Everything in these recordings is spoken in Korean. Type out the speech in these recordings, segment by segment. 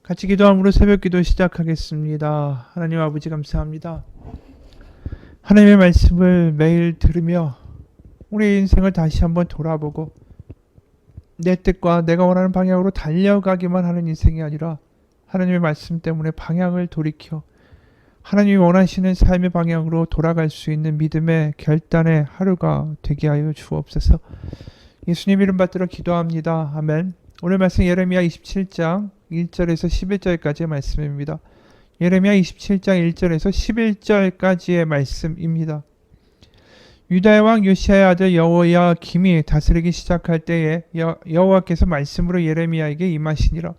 같이 기도함으로 새벽기도 시작하겠습니다. 하나님 아버지 감사합니다. 하나님의 말씀을 매일 들으며 우리 인생을 다시 한번 돌아보고 내 뜻과 내가 원하는 방향으로 달려가기만 하는 인생이 아니라 하나님의 말씀 때문에 방향을 돌이켜 하나님이 원하시는 삶의 방향으로 돌아갈 수 있는 믿음의 결단의 하루가 되게 하여 주옵소서. 예수님 이름 받들어 기도합니다. 아멘. 오늘 말씀 예레미야 27장 1절에서 11절까지의 말씀입니다. 예레미야 27장 1절에서 11절까지의 말씀입니다. 유다의 왕 요시야의 아들 여호야김이 다스리기 시작할 때에 여호와께서 말씀으로 예레미야에게 임하시니라.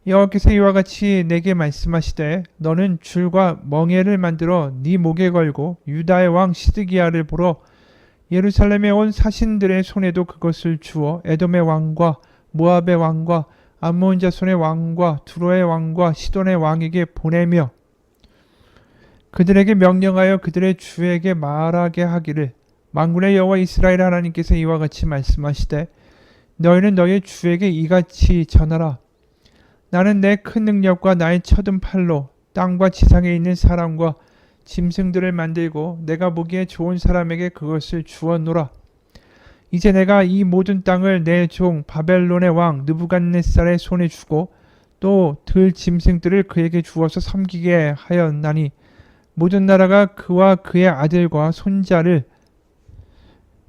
여호와께서 이와 같이 내게 말씀하시되 너는 줄과 멍에를 만들어 네 목에 걸고 유다의 왕 시드기야를 보러 예루살렘에 온 사신들의 손에도 그것을 주어 에돔의 왕과 모압의 왕과 암몬 자손의 왕과 두로의 왕과 시돈의 왕에게 보내며 그들에게 명령하여 그들의 주에게 말하게 하기를 만군의 여호와 이스라엘 하나님께서 이와 같이 말씀하시되 너희는 너희 주에게 이같이 전하라. 나는 내 큰 능력과 나의 쳐든 팔로 땅과 지상에 있는 사람과 짐승들을 만들고 내가 보기에 좋은 사람에게 그것을 주었노라. 이제 내가 이 모든 땅을 내 종 바벨론의 왕 느부갓네살의 손에 주고 또 들 짐승들을 그에게 주어서 섬기게 하였나니 모든 나라가 그와 그의 아들과 손자를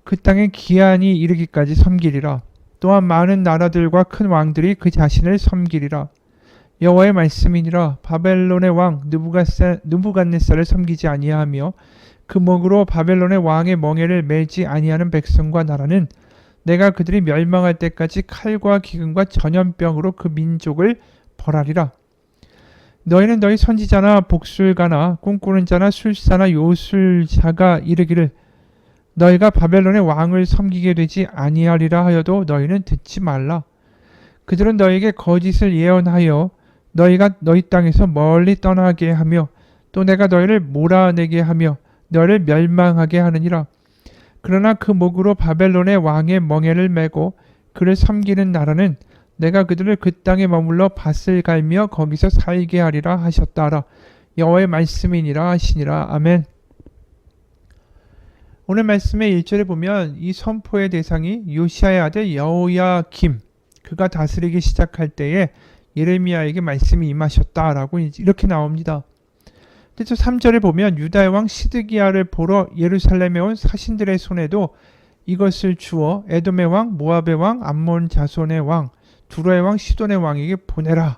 그 땅에 기한이 이르기까지 섬기리라. 또한 많은 나라들과 큰 왕들이 그 자신을 섬기리라. 여호와의 말씀이니라. 바벨론의 왕 느부갓네살을 섬기지 아니하며 그 목으로 바벨론의 왕의 멍에를 매지 아니하는 백성과 나라는 내가 그들이 멸망할 때까지 칼과 기근과 전염병으로 그 민족을 벌하리라. 너희는 너희 선지자나 복술가나 꿈꾸는 자나 술사나 요술자가 이르기를 너희가 바벨론의 왕을 섬기게 되지 아니하리라 하여도 너희는 듣지 말라. 그들은 너희에게 거짓을 예언하여 너희가 너희 땅에서 멀리 떠나게 하며 또 내가 너희를 몰아내게 하며 너를 멸망하게 하느니라. 그러나 그 목으로 바벨론의 왕의 멍에를 메고 그를 섬기는 나라는 내가 그들을 그 땅에 머물러 밭을 갈며 거기서 살게 하리라 하셨다라. 여호와의 말씀이니라 하시니라. 아멘. 오늘 말씀의 1절에 보면 이 선포의 대상이 요시야의 아들 여호야김, 그가 다스리기 시작할 때에 예레미야에게 말씀이 임하셨다라고 이렇게 나옵니다. 또 3절에 보면 유다의 왕 시드기야를 보러 예루살렘에 온 사신들의 손에도 이것을 주어 에돔의 왕, 모압의 왕, 암몬 자손의 왕, 두로의 왕, 시돈의 왕에게 보내라.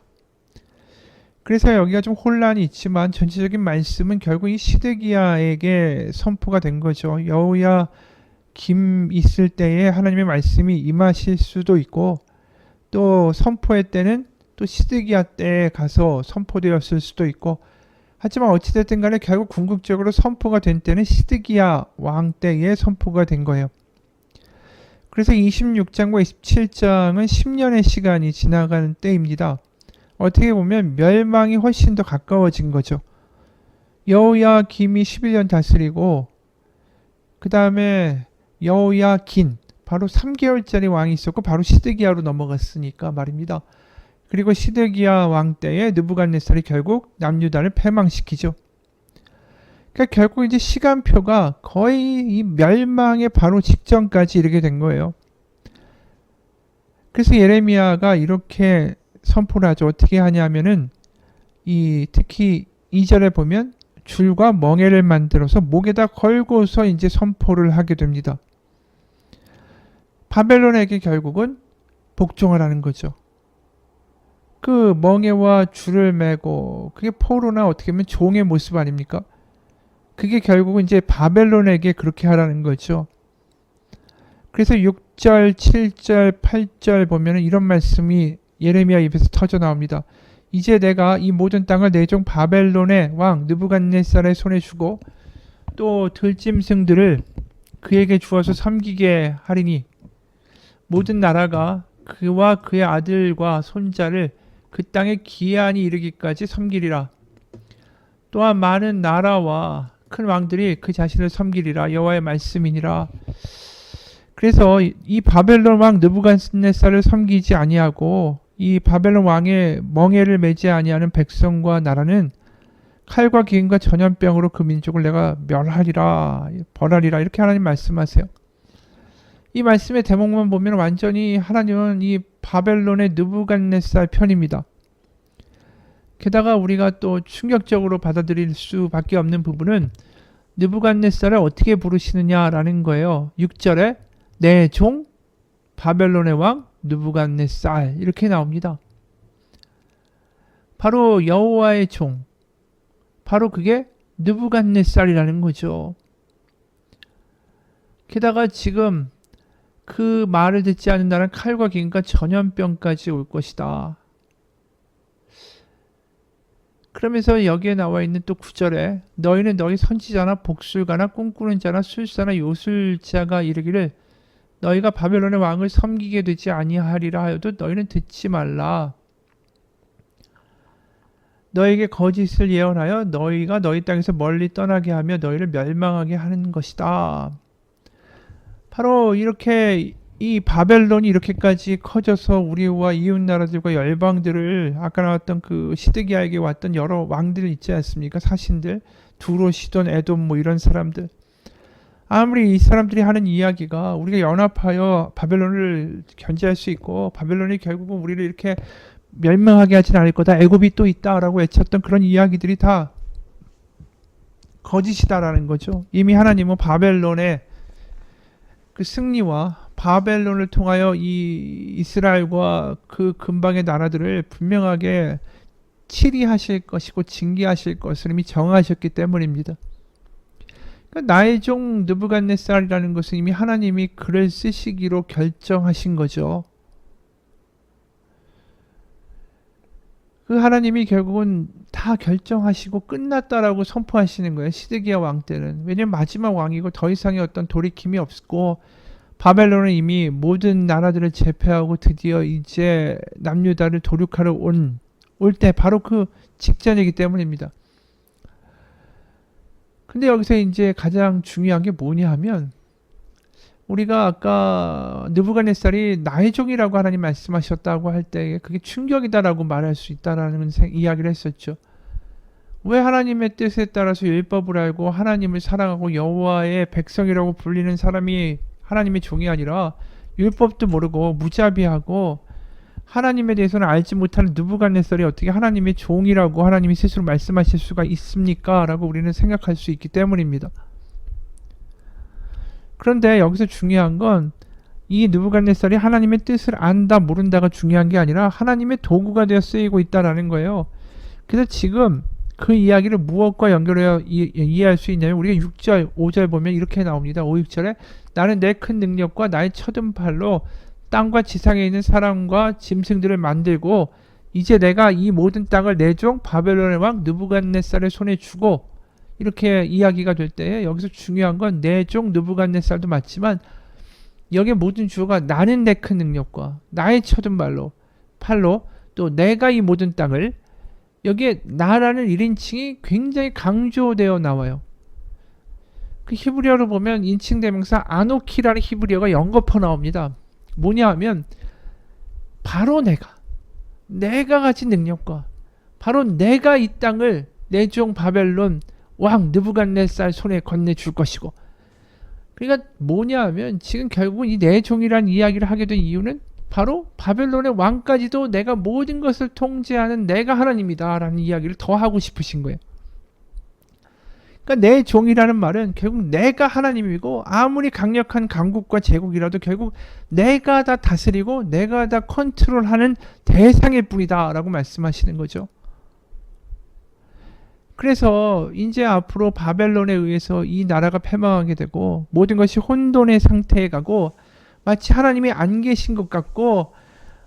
그래서 여기가 좀 혼란이 있지만 전체적인 말씀은 결국 이 시드기야에게 선포가 된 거죠. 여호야김 있을 때에 하나님의 말씀이 임하실 수도 있고 또 선포의 때는 또 시드기야 때에 가서 선포되었을 수도 있고 하지만 어찌됐든 간에 결국 궁극적으로 선포가 된 때는 시드기야 왕 때에 선포가 된 거예요. 그래서 26장과 27장은 10년의 시간이 지나가는 때입니다. 어떻게 보면 멸망이 훨씬 더 가까워진 거죠. 여호야김이 11년 다스리고 그 다음에 여호야긴 바로 3개월짜리 왕이 있었고 바로 시드기야로 넘어갔으니까 말입니다. 그리고 시드기야 왕 때에 느부갓네살이 결국 남유다를 패망시키죠. 그러니까 결국 이제 시간표가 거의 이 멸망의 바로 직전까지 이르게 된 거예요. 그래서 예레미야가 이렇게 선포를 하죠. 어떻게 하냐면은 특히 2절에 보면 줄과 멍에를 만들어서 목에다 걸고서 이제 선포를 하게 됩니다. 바벨론에게 결국은 복종을 하는 거죠. 그 멍에와 줄을 매고 그게 포로나 어떻게 보면 종의 모습 아닙니까? 그게 결국은 이제 바벨론에게 그렇게 하라는 거죠. 그래서 6절, 7절, 8절 보면 이런 말씀이 예레미야 입에서 터져 나옵니다. 이제 내가 이 모든 땅을 내 종 바벨론의 왕 느부갓네살의 손에 주고 또 들짐승들을 그에게 주어서 섬기게 하리니 모든 나라가 그와 그의 아들과 손자를 그 땅에 기한이 이르기까지 섬기리라. 또한 많은 나라와 큰 왕들이 그 자신을 섬기리라. 여호와의 말씀이니라. 그래서 이 바벨론 왕 느부갓네살을 섬기지 아니하고 이 바벨론 왕의 멍에를 매지 아니하는 백성과 나라는 칼과 기근과 전염병으로 그 민족을 내가 멸하리라, 벌하리라, 이렇게 하나님 말씀하세요. 이 말씀의 대목만 보면 완전히 하나님은 이 바벨론의 느부갓네살 편입니다. 게다가 우리가 또 충격적으로 받아들일 수밖에 없는 부분은 느부갓네살을 어떻게 부르시느냐라는 거예요. 6절에 내 종 바벨론의 왕 느부갓네살 이렇게 나옵니다. 바로 여호와의 종, 바로 그게 느부갓네살이라는 거죠. 게다가 지금 그 말을 듣지 않는 나라는 칼과 기근과 전염병까지 올 것이다. 그러면서 여기에 나와 있는 또 9절에 너희는 너희 선지자나 복술가나 꿈꾸는 자나 술사나 요술자가 이르기를 너희가 바벨론의 왕을 섬기게 되지 아니하리라 하여도 너희는 듣지 말라. 너에게 거짓을 예언하여 너희가 너희 땅에서 멀리 떠나게 하며 너희를 멸망하게 하는 것이다. 바로 이렇게 이 바벨론이 이렇게까지 커져서 우리와 이웃 나라들과 열방들을 아까 나왔던 그 시드기야에게 왔던 여러 왕들 있지 않습니까? 사신들, 두로, 시돈, 에돔 뭐 이런 사람들. 아무리 이 사람들이 하는 이야기가 우리가 연합하여 바벨론을 견제할 수 있고 바벨론이 결국은 우리를 이렇게 멸망하게 하진 않을 거다. 애굽이 또 있다라고 외쳤던 그런 이야기들이 다 거짓이다라는 거죠. 이미 하나님은 바벨론의 그 승리와 바벨론을 통하여 이 이스라엘과 그 근방의 나라들을 분명하게 치리하실 것이고 징계하실 것을 이미 정하셨기 때문입니다. 그러니까 나의 종 느부갓네살이라는 것은 이미 하나님이 글을 쓰시기로 결정하신 거죠. 그 하나님이 결국은 다 결정하시고 끝났다라고 선포하시는 거예요. 시드기야 왕 때는. 왜냐면 마지막 왕이고 더 이상의 어떤 돌이킴이 없고 바벨론은 이미 모든 나라들을 제패하고 드디어 이제 남유다를 도륙하러 올 때 바로 그 직전이기 때문입니다. 근데 여기서 이제 가장 중요한 게 뭐냐 하면 우리가 아까 느부갓네살이 나의 종이라고 하나님 말씀하셨다고 할 때 그게 충격이다라고 말할 수 있다라는 이야기를 했었죠. 왜 하나님의 뜻에 따라서 율법을 알고 하나님을 사랑하고 여호와의 백성이라고 불리는 사람이 하나님의 종이 아니라 율법도 모르고 무자비하고 하나님에 대해서는 알지 못하는 느부갓네살이 어떻게 하나님의 종이라고 하나님이 스스로 말씀하실 수가 있습니까? 라고 우리는 생각할 수 있기 때문입니다. 그런데 여기서 중요한 건 이 느부갓네살이 하나님의 뜻을 안다 모른다가 중요한 게 아니라 하나님의 도구가 되어 쓰이고 있다라는 거예요. 그래서 지금 그 이야기를 무엇과 연결해야 이해할 수 있냐면 우리가 6절, 5절 보면 이렇게 나옵니다. 5, 6절에 나는 내 큰 능력과 나의 쳐든 팔로 땅과 지상에 있는 사람과 짐승들을 만들고 이제 내가 이 모든 땅을 내 종 바벨론의 왕 느부갓네살의 손에 주고 이렇게 이야기가 될 때 여기서 중요한 건 내 종 느부갓네살도 맞지만 여기에 모든 주어가 나는 내 큰 능력과 나의 쳐든 팔로 또 내가 이 모든 땅을 여기에 나라는 1인칭이 굉장히 강조되어 나와요. 그 히브리어로 보면 인칭 대명사 아노키라는 히브리어가 연거푸 나옵니다. 뭐냐 하면 바로 내가 가진 능력과 바로 내가 이 땅을 내 종 바벨론 왕 느부갓네살 손에 건네줄 것이고 그러니까 뭐냐 하면 지금 결국은 이 내 종이라는 이야기를 하게 된 이유는 바로 바벨론의 왕까지도 내가 모든 것을 통제하는 내가 하나님이다 라는 이야기를 더 하고 싶으신 거예요. 그러니까 내 종이라는 말은 결국 내가 하나님이고 아무리 강력한 강국과 제국이라도 결국 내가 다 다스리고 내가 다 컨트롤하는 대상일 뿐이다 라고 말씀하시는 거죠. 그래서 이제 앞으로 바벨론에 의해서 이 나라가 패망하게 되고 모든 것이 혼돈의 상태에 가고 마치 하나님이 안 계신 것 같고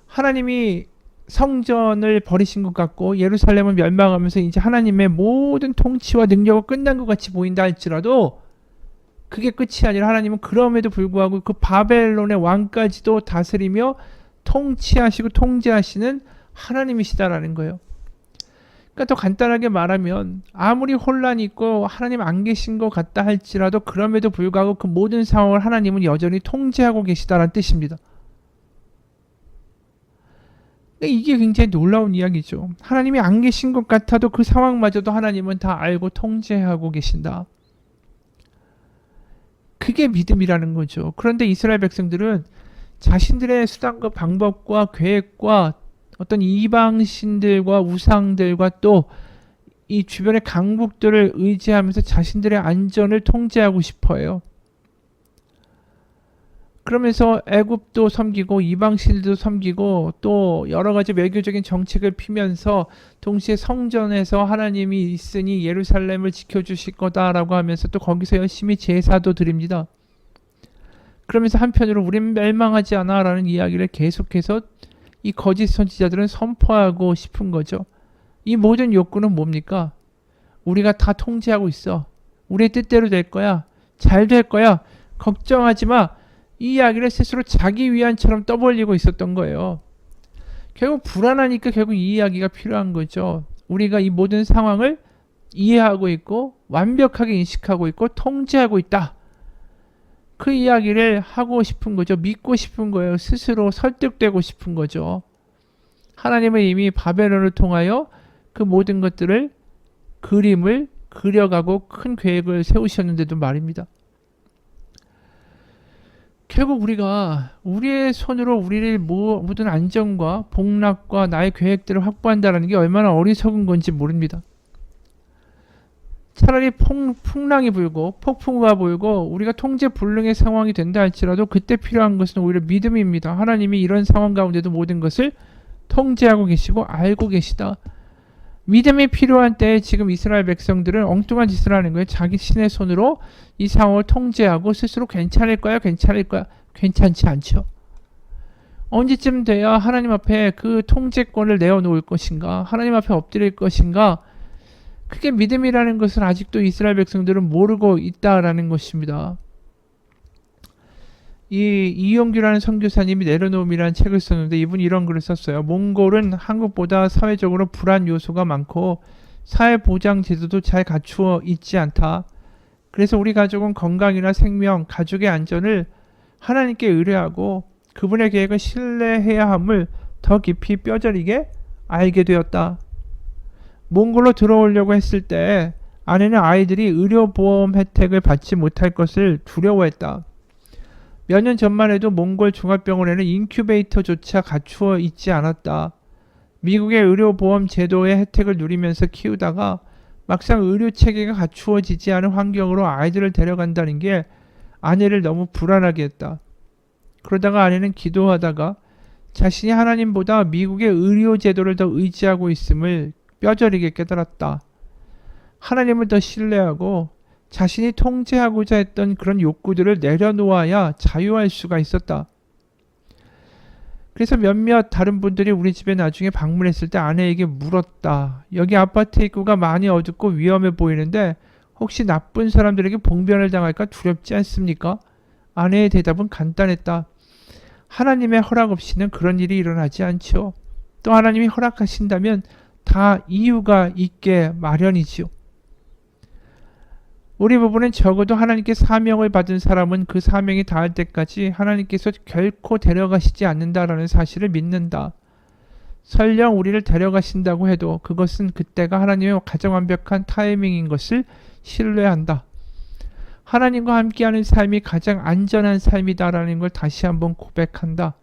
하나님이 성전을 버리신 것 같고 예루살렘은 멸망하면서 이제 하나님의 모든 통치와 능력은 끝난 것 같이 보인다 할지라도 그게 끝이 아니라 하나님은 그럼에도 불구하고 그 바벨론의 왕까지도 다스리며 통치하시고 통제하시는 하나님이시다라는 거예요. 그러니까 더 간단하게 말하면 아무리 혼란이 있고 하나님 안 계신 것 같다 할지라도 그럼에도 불구하고 그 모든 상황을 하나님은 여전히 통제하고 계시다라는 뜻입니다. 이게 굉장히 놀라운 이야기죠. 하나님이 안 계신 것 같아도 그 상황마저도 하나님은 다 알고 통제하고 계신다. 그게 믿음이라는 거죠. 그런데 이스라엘 백성들은 자신들의 수단과 방법과 계획과 어떤 이방신들과 우상들과 또 이 주변의 강국들을 의지하면서 자신들의 안전을 통제하고 싶어해요. 그러면서 애굽도 섬기고 이방신들도 섬기고 또 여러 가지 외교적인 정책을 피면서 동시에 성전에서 하나님이 있으니 예루살렘을 지켜주실 거다라고 하면서 또 거기서 열심히 제사도 드립니다. 그러면서 한편으로 우린 멸망하지 않아 라는 이야기를 계속해서 이 거짓 선지자들은 선포하고 싶은 거죠. 이 모든 욕구는 뭡니까? 우리가 다 통제하고 있어. 우리의 뜻대로 될 거야. 잘 될 거야. 걱정하지 마. 이 이야기를 스스로 자기 위안처럼 떠벌리고 있었던 거예요. 결국 불안하니까 결국 이 이야기가 필요한 거죠. 우리가 이 모든 상황을 이해하고 있고 완벽하게 인식하고 있고 통제하고 있다. 그 이야기를 하고 싶은 거죠. 믿고 싶은 거예요. 스스로 설득되고 싶은 거죠. 하나님은 이미 바벨론을 통하여 그 모든 것들을 그림을 그려가고 큰 계획을 세우셨는데도 말입니다. 결국 우리가 우리의 손으로 우리를 모든 안정과 복락과 나의 계획들을 확보한다는 게 얼마나 어리석은 건지 모릅니다. 차라리 풍랑이 불고 폭풍우가 불고 우리가 통제 불능의 상황이 된다 할지라도 그때 필요한 것은 오히려 믿음입니다. 하나님이 이런 상황 가운데도 모든 것을 통제하고 계시고 알고 계시다. 믿음이 필요한 때에 지금 이스라엘 백성들은 엉뚱한 짓을 하는 거예요. 자기 신의 손으로 이 상황을 통제하고 스스로 괜찮을 거야, 괜찮을 거야. 괜찮지 않죠. 언제쯤 돼야 하나님 앞에 그 통제권을 내어놓을 것인가, 하나님 앞에 엎드릴 것인가. 그게 믿음이라는 것을 아직도 이스라엘 백성들은 모르고 있다라는 것입니다. 이 이용규라는 선교사님이 내려놓음이라는 책을 썼는데 이분이 이런 글을 썼어요. 몽골은 한국보다 사회적으로 불안 요소가 많고 사회보장 제도도 잘 갖추어 있지 않다. 그래서 우리 가족은 건강이나 생명, 가족의 안전을 하나님께 의뢰하고 그분의 계획을 신뢰해야 함을 더 깊이 뼈저리게 알게 되었다. 몽골로 들어오려고 했을 때 아내는 아이들이 의료보험 혜택을 받지 못할 것을 두려워했다. 몇 년 전만 해도 몽골 종합병원에는 인큐베이터조차 갖추어 있지 않았다. 미국의 의료보험 제도의 혜택을 누리면서 키우다가 막상 의료체계가 갖추어지지 않은 환경으로 아이들을 데려간다는 게 아내를 너무 불안하게 했다. 그러다가 아내는 기도하다가 자신이 하나님보다 미국의 의료제도를 더 의지하고 있음을 뼈저리게 깨달았다. 하나님을 더 신뢰하고 자신이 통제하고자 했던 그런 욕구들을 내려놓아야 자유할 수가 있었다. 그래서 몇몇 다른 분들이 우리 집에 나중에 방문했을 때 아내에게 물었다. 여기 아파트 입구가 많이 어둡고 위험해 보이는데 혹시 나쁜 사람들에게 봉변을 당할까 두렵지 않습니까? 아내의 대답은 간단했다. 하나님의 허락 없이는 그런 일이 일어나지 않죠. 또 하나님이 허락하신다면 다 이유가 있게 마련이지요. 우리 부부는 적어도 하나님께 사명을 받은 사람은 그 사명이 닿을 때까지 하나님께서 결코 데려가시지 않는다라는 사실을 믿는다. 설령 우리를 데려가신다고 해도 그것은 그때가 하나님의 가장 완벽한 타이밍인 것을 신뢰한다. 하나님과 함께하는 삶이 가장 안전한 삶이다라는 걸 다시 한번 고백한다.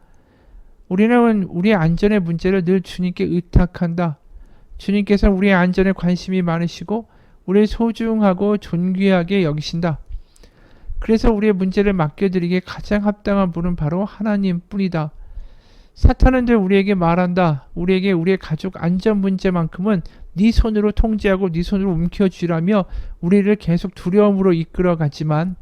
우리는 우리의 안전의 문제를 늘 주님께 의탁한다. 주님께서 우리의 안전에 관심이 많으시고 우리를 소중하고 존귀하게 여기신다. 그래서 우리의 문제를 맡겨드리기에 가장 합당한 분은 바로 하나님뿐이다. 사탄은 늘 우리에게 말한다. 우리에게 우리의 가족 안전 문제만큼은 네 손으로 통제하고 네 손으로 움켜쥐라며 우리를 계속 두려움으로 이끌어가지만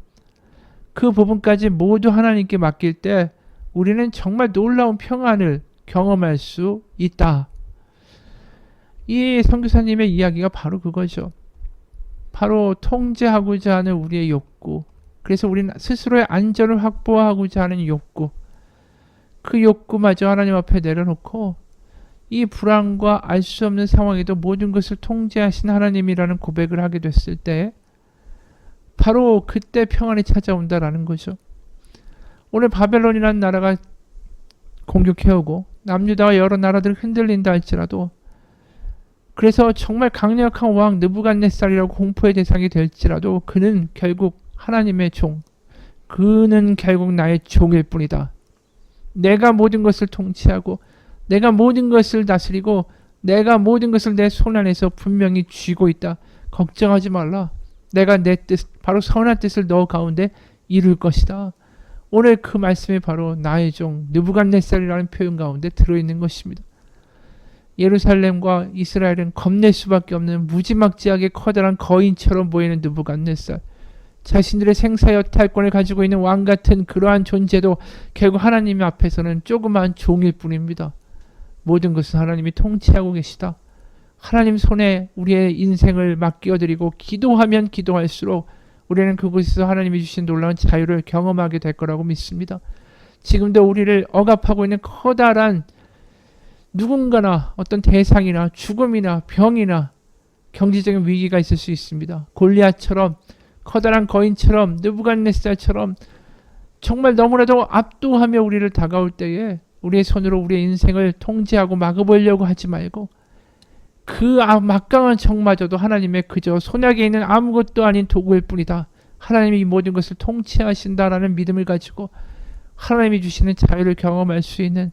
그 부분까지 모두 하나님께 맡길 때 우리는 정말 놀라운 평안을 경험할 수 있다. 이 선교사님의 이야기가 바로 그거죠. 바로 통제하고자 하는 우리의 욕구. 그래서 우리는 스스로의 안전을 확보하고자 하는 욕구. 그 욕구마저 하나님 앞에 내려놓고 이 불안과 알 수 없는 상황에도 모든 것을 통제하신 하나님이라는 고백을 하게 됐을 때 바로 그때 평안이 찾아온다라는 거죠. 오늘 바벨론이라는 나라가 공격해오고 남유다와 여러 나라들이 흔들린다 할지라도 그래서 정말 강력한 왕 느부갓네살이라고 공포의 대상이 될지라도 그는 결국 하나님의 종, 그는 결국 나의 종일 뿐이다. 내가 모든 것을 통치하고 내가 모든 것을 다스리고 내가 모든 것을 내 손 안에서 분명히 쥐고 있다. 걱정하지 말라. 내가 내 뜻, 바로 선한 뜻을 너 가운데 이룰 것이다. 오늘 그 말씀이 바로 나의 종 느부갓네살이라는 표현 가운데 들어있는 것입니다. 예루살렘과 이스라엘은 겁낼 수밖에 없는 무지막지하게 커다란 거인처럼 보이는 느부갓네살. 자신들의 생사여탈권을 가지고 있는 왕 같은 그러한 존재도 결국 하나님 앞에서는 조그마한 종일 뿐입니다. 모든 것은 하나님이 통치하고 계시다. 하나님 손에 우리의 인생을 맡겨드리고 기도하면 기도할수록 우리는 그곳에서 하나님이 주신 놀라운 자유를 경험하게 될 거라고 믿습니다. 지금도 우리를 억압하고 있는 커다란 누군가나 어떤 대상이나 죽음이나 병이나 경제적인 위기가 있을 수 있습니다. 골리앗처럼 커다란 거인처럼 느부갓네살처럼 정말 너무나도 압도하며 우리를 다가올 때에 우리의 손으로 우리의 인생을 통제하고 막아보려고 하지 말고 그 막강한 적마저도 하나님의 그저 손약에 있는 아무것도 아닌 도구일 뿐이다. 하나님이 이 모든 것을 통치하신다라는 믿음을 가지고 하나님이 주시는 자유를 경험할 수 있는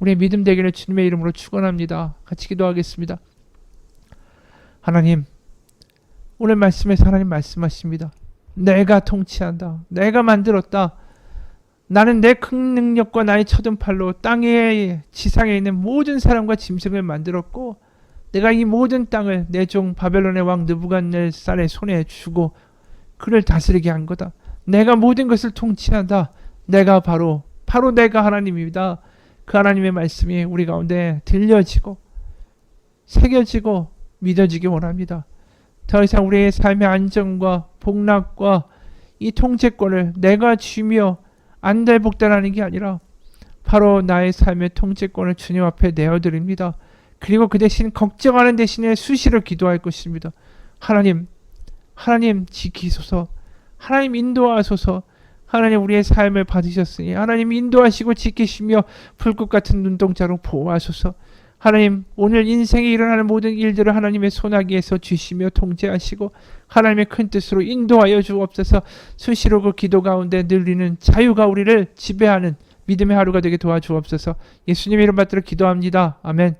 우리의 믿음 되기를 주님의 이름으로 축원합니다. 같이 기도하겠습니다. 하나님, 오늘 말씀에서 하나님 말씀하십니다. 내가 통치한다. 내가 만들었다. 나는 내 큰 능력과 나의 쳐든 팔로 땅에 지상에 있는 모든 사람과 짐승을 만들었고 내가 이 모든 땅을 내 종 바벨론의 왕 느부갓네살의 손에 주고 그를 다스리게 한 거다. 내가 모든 것을 통치한다. 내가 바로 내가 하나님입니다. 그 하나님의 말씀이 우리 가운데 들려지고 새겨지고 믿어지기 원합니다. 더 이상 우리의 삶의 안정과 복락과 이 통제권을 내가 쥐며 안달복달하는 게 아니라 바로 나의 삶의 통제권을 주님 앞에 내어드립니다. 그리고 그 대신 걱정하는 대신에 수시로 기도할 것입니다. 하나님 지키소서. 하나님 인도하소서. 하나님 우리의 삶을 받으셨으니 하나님 인도하시고 지키시며 불꽃 같은 눈동자로 보호하소서. 하나님 오늘 인생에 일어나는 모든 일들을 하나님의 손아귀에서 주시며 통제하시고 하나님의 큰 뜻으로 인도하여 주옵소서. 수시로 그 기도 가운데 늘리는 자유가 우리를 지배하는 믿음의 하루가 되게 도와주옵소서. 예수님의 이름 받들어 기도합니다. 아멘.